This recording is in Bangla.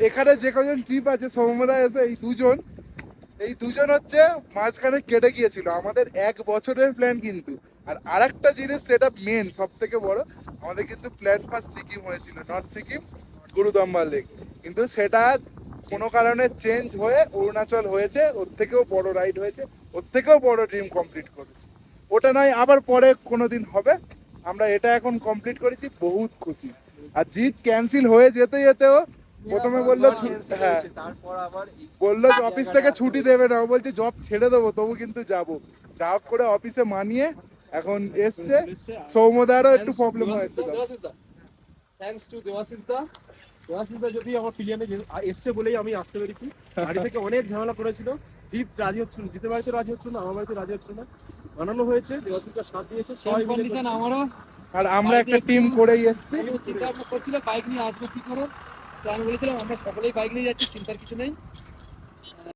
এখানে যে কজন ট্রিপ আছে সৌম্যদা এসে এই দুজন হচ্ছে মাঝখানে কেটে গিয়েছিল। আমাদের 1 বছরের প্ল্যান কিন্তু। আর আরেকটা জিনিস, সেটা মেন সব থেকে বড়, আমাদের কিন্তু প্ল্যান ফার্স্ট সিকিম হয়েছিল, নর্থ সিকিম গুরুদম্বার লেক, কিন্তু সেটা কোনো কারণে চেঞ্জ হয়ে অরুণাচল হয়েছে। ওর থেকেও বড় রাইড হয়েছে, ওর থেকেও বড় ড্রিম কমপ্লিট করেছে। ওটা নয় আবার পরে কোনোদিন হবে, আমরা এটা এখন কমপ্লিট করেছি, বহুত খুশি। আর জিৎ ক্যান্সেল হয়ে যেতে যেতেও প্রথমে বললো হ্যাঁ, তারপর আবার বললো যে অফিস থেকে ছুটি দেবে না, ও বলছে জব ছেড়ে দেবো তবু কিন্তু যাবো। জব করে অফিসে মানিয়ে এখন এসছে। সৌম্যদারও একটু প্রবলেম হয়েছিল। থ্যাঙ্কস টু দেবাশিস দা যদি আমার প্লেনে এসছে বলেই আমি আসতে পেরেছি। বাড়ি থেকে অনেক ঝামেলা করেছিল, জিৎ রাজি হচ্ছিল, জিতের বাড়িতে রাজি হচ্ছিল না, আমার বাড়িতে রাজি হচ্ছিল না, বানানো হয়েছে, দেবাশিস দা সাথ দিয়েছে, সবাই মিলে করেছি। আমারও আর আমরা একটা টিম করেই এসছি। চিন্তা করছিল বাইক নিয়ে আসবো কি করে, তো আমি বলেছিলাম আমরা সকলেই বাইক নিয়ে যাচ্ছি, চিন্তার কিছু নেই।